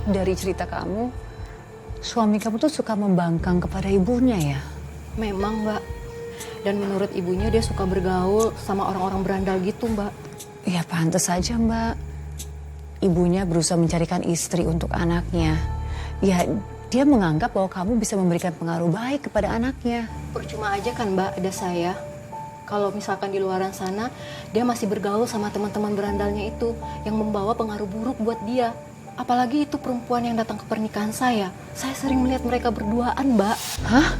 Dari cerita kamu, suami kamu tuh suka membangkang kepada ibunya ya? Memang, Mbak. Dan menurut ibunya dia suka bergaul sama orang-orang berandal gitu, Mbak. Ya pantas saja Mbak. Ibunya berusaha mencarikan istri untuk anaknya. Ya dia menganggap bahwa kamu bisa memberikan pengaruh baik kepada anaknya. Percuma aja kan, Mbak, ada saya. Kalau misalkan di luaran sana, dia masih bergaul sama teman-teman berandalnya itu yang membawa pengaruh buruk buat dia. Apalagi itu perempuan yang datang ke pernikahan saya. Saya sering melihat mereka berduaan, Mbak. Hah?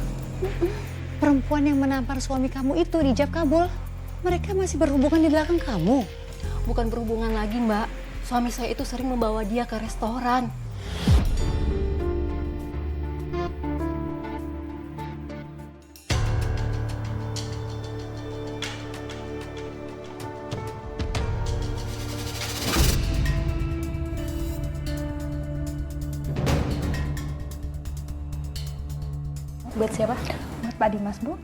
Perempuan yang menampar suami kamu itu di Ijab Kabul, mereka masih berhubungan di belakang kamu? Bukan berhubungan lagi, Mbak. Suami saya itu sering membawa dia ke restoran. Buat siapa? Buat Pak Dimas, Bu.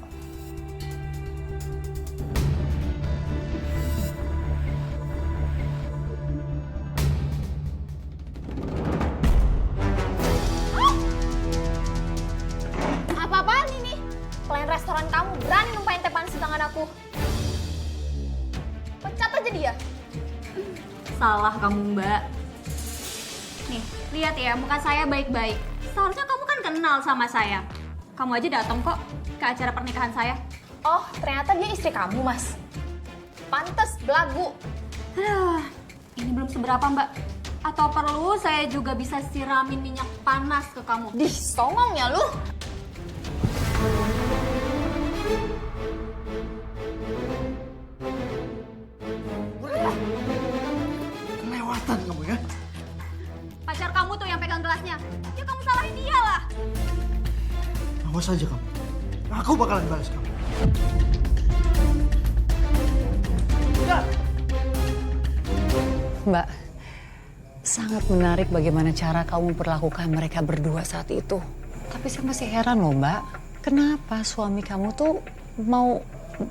Apa-apaan ini? Pelayan restoran kamu berani numpahin teh panas di tangan aku. Pecat aja dia. Salah kamu, Mbak. Nih, lihat ya, muka saya baik-baik. Seharusnya kamu kan kenal sama saya. Kamu aja datang kok ke acara pernikahan saya. Oh, ternyata dia istri kamu, Mas. Pantes, belagu. Aduh, ini belum seberapa, Mbak. Atau perlu saya juga bisa siramin minyak panas ke kamu? Dih, songong ya lu. Kelewatan kamu ya. Pacar kamu tuh yang pegang gelasnya. Ya kamu salahin dia lah. Awas aja kamu. Aku bakalan balas kamu. Mbak, sangat menarik bagaimana cara kamu memperlakukan mereka berdua saat itu. Tapi saya masih heran loh Mbak, kenapa suami kamu tuh mau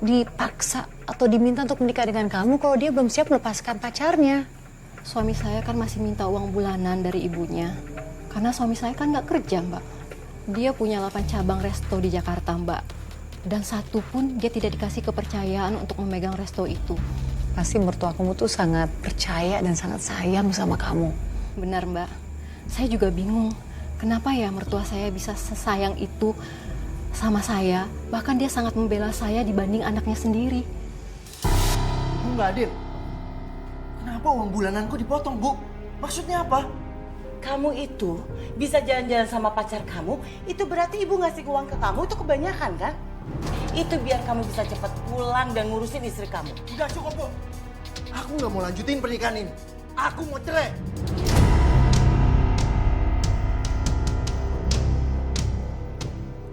dipaksa atau diminta untuk menikah dengan kamu kalau dia belum siap melepaskan pacarnya? Suami saya kan masih minta uang bulanan dari ibunya. Karena suami saya kan nggak kerja, Mbak. Dia punya 8 cabang resto di Jakarta, Mbak. Dan satu pun dia tidak dikasih kepercayaan untuk memegang resto itu. Pasti mertua kamu tuh sangat percaya dan sangat sayang sama kamu. Benar, Mbak. Saya juga bingung. Kenapa ya mertua saya bisa sesayang itu sama saya? Bahkan dia sangat membela saya dibanding anaknya sendiri. Bu nggak adil. Kenapa uang bulananku dipotong, Bu? Maksudnya apa? Kamu itu bisa jalan-jalan sama pacar kamu, itu berarti ibu ngasih uang ke kamu itu kebanyakan kan? Itu biar kamu bisa cepat pulang dan ngurusin istri kamu. Udah cukup, Bu. Aku nggak mau lanjutin pernikahan ini. Aku mau cerai.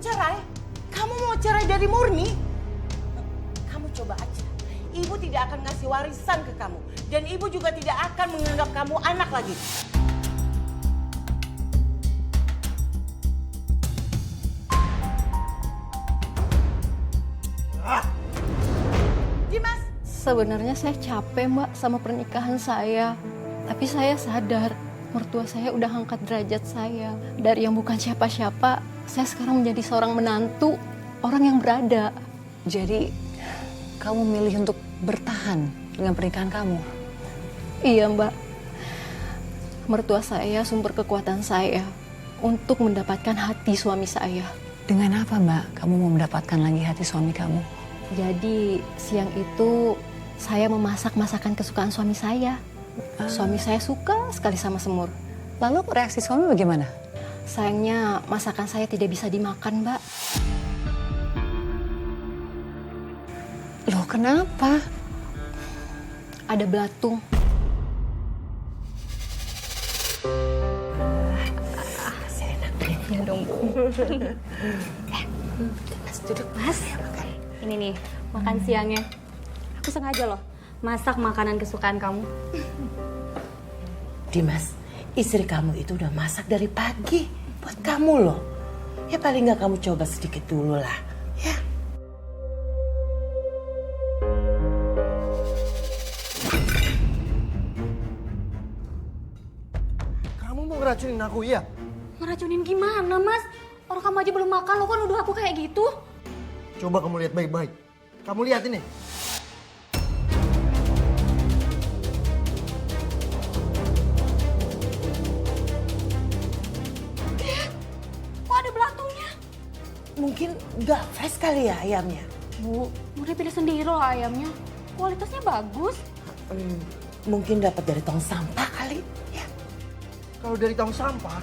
Cerai? Kamu mau cerai dari Murni? Kamu coba aja. Ibu tidak akan ngasih warisan ke kamu. Dan ibu juga tidak akan menganggap kamu anak lagi. Dimas! Sebenarnya saya capek, Mbak, sama pernikahan saya. Tapi saya sadar mertua saya udah angkat derajat saya. Dari yang bukan siapa-siapa, saya sekarang menjadi seorang menantu, orang yang berada. Jadi kamu milih untuk bertahan dengan pernikahan kamu? Iya, Mbak. Mertua saya sumber kekuatan saya untuk mendapatkan hati suami saya. Dengan apa Mbak kamu mau mendapatkan lagi hati suami kamu? Jadi siang itu saya memasak masakan kesukaan suami saya. Suami saya suka sekali sama semur. Lalu reaksi suami bagaimana? Sayangnya masakan saya tidak bisa dimakan, Mbak. Loh kenapa? Ada belatung. Ya dong, Bu. Mas, duduk, Mas. Ini nih, makan siangnya. Aku sengaja loh masak makanan kesukaan kamu. Dimas, istri kamu itu udah masak dari pagi buat kamu loh. Ya paling nggak kamu coba sedikit dulu lah, ya. Kamu Kamu mau ngeracunin aku ya? Ngeracunin gimana, Mas? Orang kamu aja belum makan, lo kok nuduh aku kayak gitu? Coba kamu lihat baik-baik. Kamu lihat ini. Kok ada belatungnya? Mungkin nggak fresh kali ya ayamnya. Bu, udah pilih sendiri loh ayamnya. Kualitasnya bagus. Mungkin dapat dari tong sampah kali. Ya. Kalau dari tong sampah,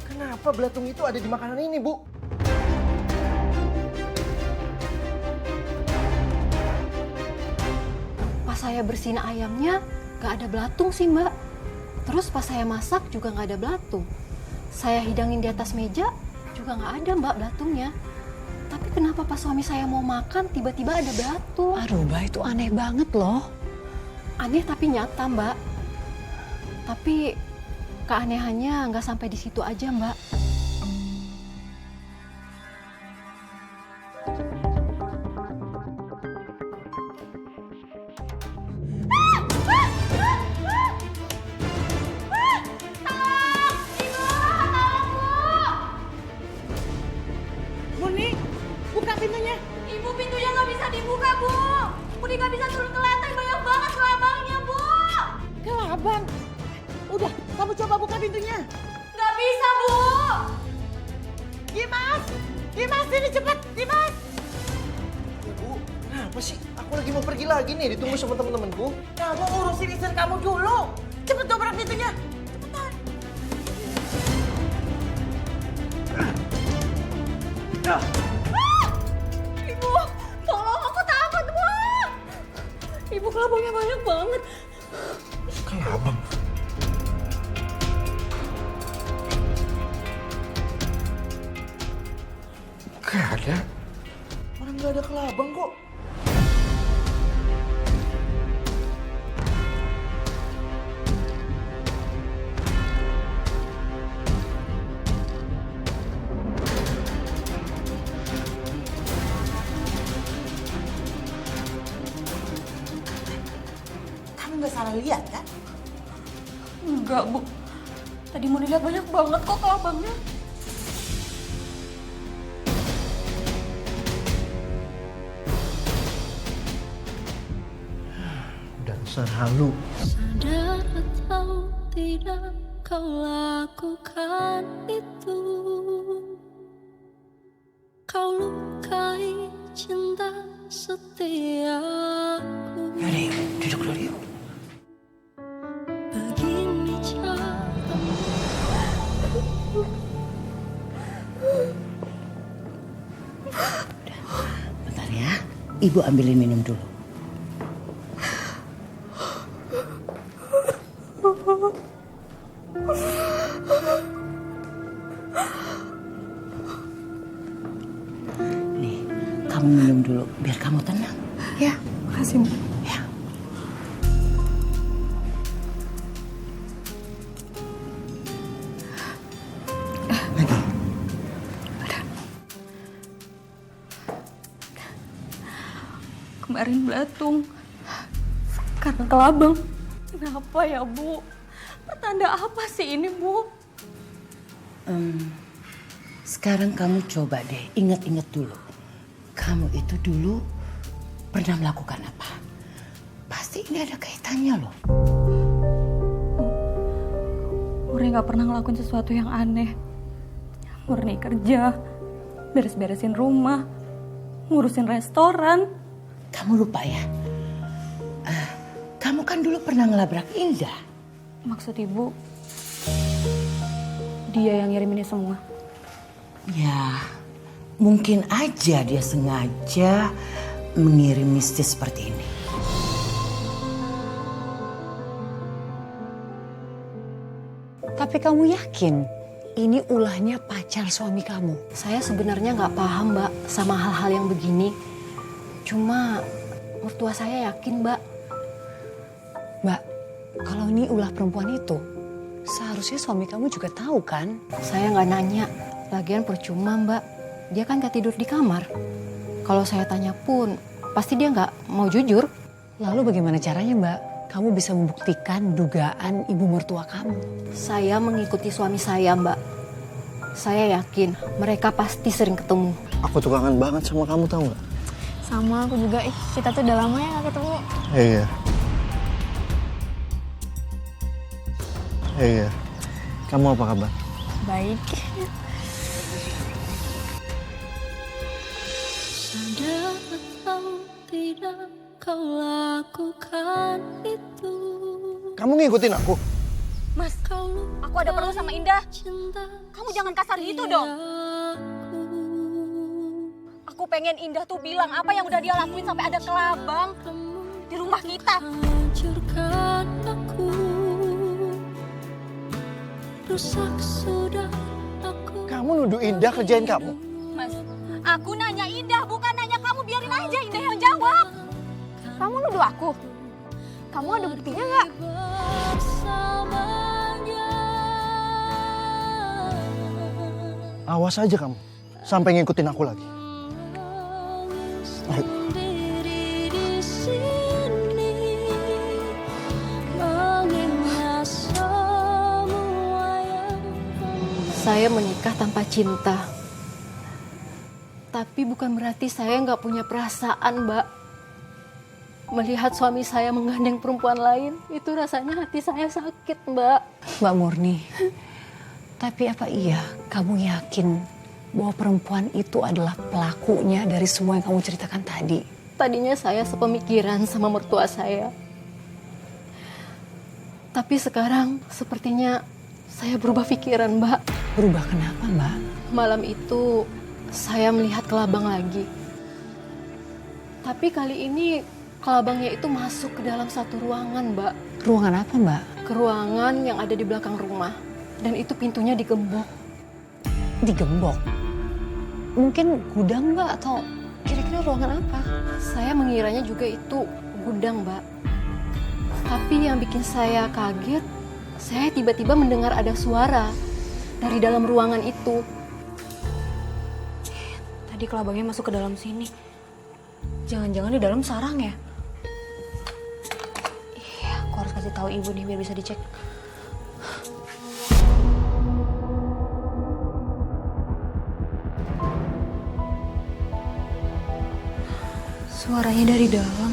kenapa belatung itu ada di makanan ini, Bu? Pas saya bersihin ayamnya, gak ada belatung sih mbak. Terus pas saya masak juga gak ada belatung. Saya hidangin di atas meja, juga gak ada mbak belatungnya. Tapi kenapa pas suami saya mau makan, tiba-tiba ada belatung? Aduh, Mbak, itu aneh banget loh. Aneh tapi nyata mbak. Tapi keanehannya gak sampai di situ aja mbak. Murni, buka pintunya. Ibu, pintunya nggak bisa dibuka, Bu. Budi nggak bisa turun ke lantai, banyak banget kelabangnya, Bu. Kelabang. Udah, kamu coba buka pintunya. Nggak bisa, Bu. Dimas, Dimas sini cepat, Dimas. Ya, Bu, kenapa sih? Aku lagi mau pergi lagi nih, ditunggu sama teman-temanku. Kamu urusin istri kamu dulu. Cepet dobrak pintunya. Cepetan. Ibu, tolong, aku takut, Bu. Ibu, kelabangnya banyak banget. Kelabang? Gak ada. Orang gak ada kelabang kok. Kamu nggak salah lihat kan? Enggak, Bu. Tadi mau dilihat banyak banget kok kelabangnya. Dasar halu. Sadar atau tidak kau lakukan itu. Kau lukai cinta setiaku. Yaudah, duduk dulu yuk. Begini cara. Bentar ya, Ibu ambilin minum dulu. Nih, kamu minum dulu biar kamu tenang. Ya, makasih Bu. Ya. Lagi. Kemarin belatung. Karena kelabang. Kenapa ya, Bu? Pertanda apa sih ini, Bu? Sekarang kamu coba deh ingat-ingat dulu. Kamu itu dulu pernah melakukan apa? Pasti ini ada kaitannya loh. Murni gak pernah ngelakuin sesuatu yang aneh. Murni kerja, beres-beresin rumah, ngurusin restoran. Kamu lupa ya? Kamu kan dulu pernah ngelabrak Indah. Maksud Ibu, dia yang ngirim ini semua. Ya, mungkin aja dia sengaja mengirim mistis seperti ini. Tapi kamu yakin ini ulahnya pacar suami kamu? Saya sebenarnya nggak paham mbak sama hal-hal yang begini. Cuma mertua saya yakin mbak. Mbak, kalau ini ulah perempuan itu, seharusnya suami kamu juga tahu kan? Saya nggak nanya. Lagian percuma mbak. Dia kan gak tidur di kamar. Kalau saya tanya pun, pasti dia nggak mau jujur. Lalu bagaimana caranya, Mbak? kamu bisa membuktikan dugaan ibu mertua kamu. Saya mengikuti suami saya, Mbak. Saya yakin mereka pasti sering ketemu. Aku tuh kangen banget sama kamu, tahu nggak? Sama aku juga, kita tuh udah lama ya gak ketemu. Iya. Iya. Kamu apa kabar? Baik. Sadar atau tidak kau lakukan itu. Kamu ngikutin aku? Mas, Kau aku ada perlu sama Indah. cinta Kamu jangan kasar gitu dong. aku. Aku pengen Indah tuh bilang apa yang udah dia lakuin sampai ada kelabang di rumah kita. Hancurkan aku. Rusak sudah aku. Kamu nuduh Indah kerjain kamu? Mas, aku nanya Indah, bukan nanya kamu. Biarin aja Indah yang jawab. Kamu nuduh aku? Kamu ada buktinya nggak? Bersamanya. Awas aja kamu, sampai ngikutin aku lagi. Ayo. Sendiri di sini, mengingat semua yang Saya menikah tanpa cinta. Tapi bukan berarti saya nggak punya perasaan, Mbak. Melihat suami saya menggandeng perempuan lain, itu rasanya hati saya sakit, Mbak. Mbak Murni, tapi apa iya kamu yakin bahwa perempuan itu adalah pelakunya dari semua yang kamu ceritakan tadi? Tadinya saya sepemikiran sama mertua saya. Tapi sekarang sepertinya saya berubah pikiran, Mbak. Berubah kenapa, Mbak? Malam itu saya melihat kelabang lagi. Tapi kali ini kelabangnya itu masuk ke dalam satu ruangan, Mbak. Ruangan apa, Mbak? Ke ruangan yang ada di belakang rumah. Dan itu pintunya digembok. Digembok? Mungkin gudang, Mbak, atau kira-kira ruangan apa? Saya mengiranya juga itu gudang, Mbak. Tapi yang bikin saya kaget, saya tiba-tiba mendengar ada suara dari dalam ruangan itu. Tadi kelabangnya masuk ke dalam sini. Jangan-jangan di dalam sarang ya? Iya, aku harus kasih tahu ibu nih biar bisa dicek. Suaranya dari dalam.